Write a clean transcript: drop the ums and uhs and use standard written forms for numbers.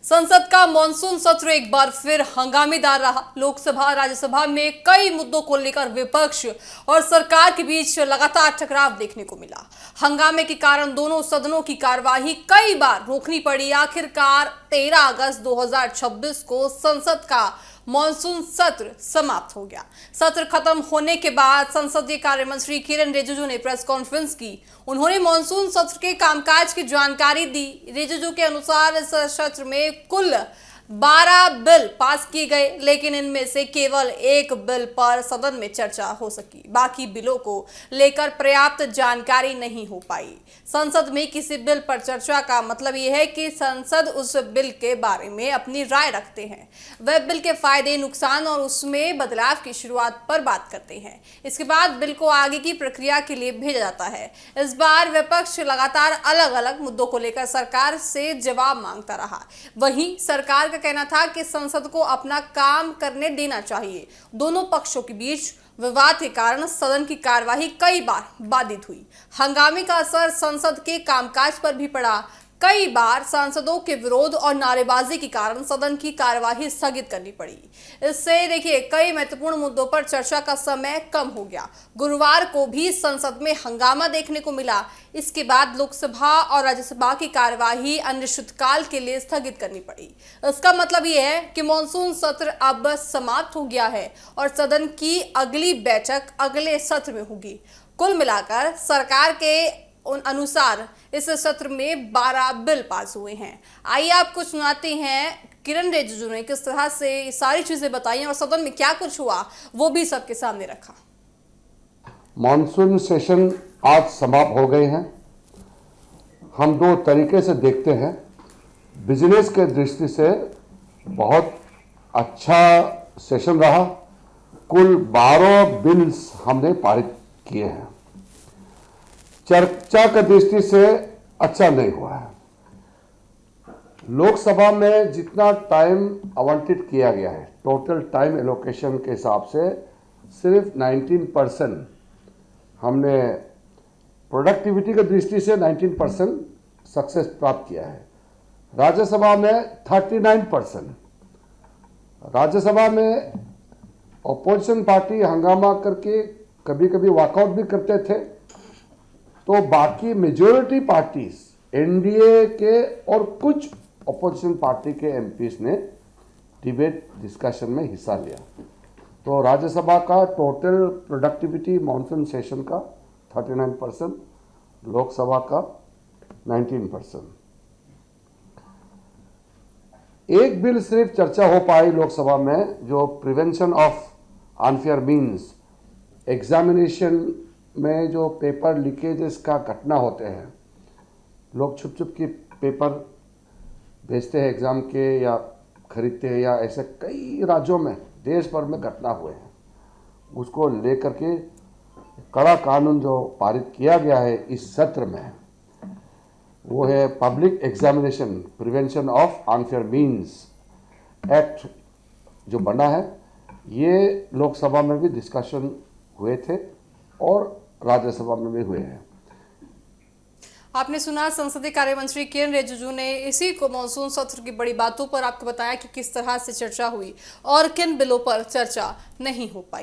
संसद का मॉनसून सत्र एक बार फिर हंगामेदार रहा। लोकसभा राज्यसभा में कई मुद्दों को लेकर विपक्ष और सरकार के बीच लगातार टकराव देखने को मिला। हंगामे के कारण दोनों सदनों की कार्यवाही कई बार रोकनी पड़ी। आखिरकार 13 अगस्त 2026 को संसद का मॉनसून सत्र समाप्त हो गया। सत्र खत्म होने के बाद संसदीय कार्य मंत्री किरण रिजिजू ने प्रेस कॉन्फ्रेंस की। उन्होंने मॉनसून सत्र के कामकाज की जानकारी दी। रिजिजू के अनुसार इस सत्र में कुल 12 बिल पास किए गए, लेकिन इनमें से केवल एक बिल पर सदन में चर्चा हो सकी। बाकी बिलों को लेकर पर्याप्त जानकारी नहीं हो पाई। संसद में किसी बिल पर चर्चा का मतलब यह है कि संसद उस बिल के बारे में अपनी राय रखते हैं। वह बिल के फायदे, नुकसान और उसमें बदलाव की शुरुआत पर बात करते हैं। इसके बाद बिल को आगे की प्रक्रिया के लिए भेजा जाता है। इस बार विपक्ष लगातार अलग अलग मुद्दों को लेकर सरकार से जवाब मांगता रहा। वहीं सरकार का कहना था कि संसद को अपना काम करने देना चाहिए। दोनों पक्षों के बीच विवाद के कारण सदन की कार्यवाही कई बार बाधित हुई। हंगामे का असर संसद के कामकाज पर भी पड़ा। कई बार सांसदों के विरोध और नारेबाजी के कारण सदन की कार्यवाही स्थगित करनी पड़ी। इससे देखिए कई महत्वपूर्ण मुद्दों पर चर्चा का समय कम हो गया। गुरुवार को भी संसद में हंगामा देखने को मिला। इसके बाद लोकसभा और राज्यसभा की कार्यवाही अनिश्चितकाल के लिए स्थगित करनी पड़ी। इसका मतलब यह है कि मॉनसून सत्र अब समाप्त हो गया है और सदन की अगली बैठक अगले सत्र में होगी। कुल मिलाकर सरकार के अनुसार इस सत्र में 12 बिल पास हुए हैं। आइए आपको सुनाते हैं किरण रिजिजू ने किस तरह से ये सारी चीजें बताई और सदन में क्या कुछ हुआ वो भी सबके सामने रखा। मॉनसून सेशन आज समाप्त हो गए हैं। हम दो तरीके से देखते हैं। बिजनेस के दृष्टि से बहुत अच्छा सेशन रहा। कुल 12 बिल्स हमने पारित किए हैं। चर्चा की दृष्टि से अच्छा नहीं हुआ है। लोकसभा में जितना टाइम आवंटित किया गया है, टोटल टाइम एलोकेशन के हिसाब से सिर्फ 19% हमने प्रोडक्टिविटी की दृष्टि से 19% सक्सेस प्राप्त किया है। राज्यसभा में 39%। राज्यसभा में अपोजिशन पार्टी हंगामा करके कभी कभी वॉकआउट भी करते थे, तो बाकी मेजॉरिटी पार्टीज एनडीए के और कुछ अपोजिशन पार्टी के एमपीज ने डिबेट डिस्कशन में हिस्सा लिया। तो राज्यसभा का टोटल प्रोडक्टिविटी मॉनसून सेशन का 39%, लोकसभा का 19%। एक बिल सिर्फ चर्चा हो पाई लोकसभा में, जो prevention of unfair means, examination में जो पेपर लीकेजेस का घटना होते हैं, लोग छुप छुप के पेपर भेजते हैं एग्ज़ाम के या खरीदते हैं, या ऐसे कई राज्यों में देश भर में घटना हुए हैं। उसको लेकर के कड़ा कानून जो पारित किया गया है इस सत्र में, वो है public examination prevention of unfair means act जो बना है। ये लोकसभा में भी डिस्कशन हुए थे और राज्यसभा में भी हुए हैं। आपने सुना संसदीय कार्य मंत्री किरण रिजिजू ने इसी को मॉनसून सत्र की बड़ी बातों पर आपको बताया कि किस तरह से चर्चा हुई और किन बिलों पर चर्चा नहीं हो पाई।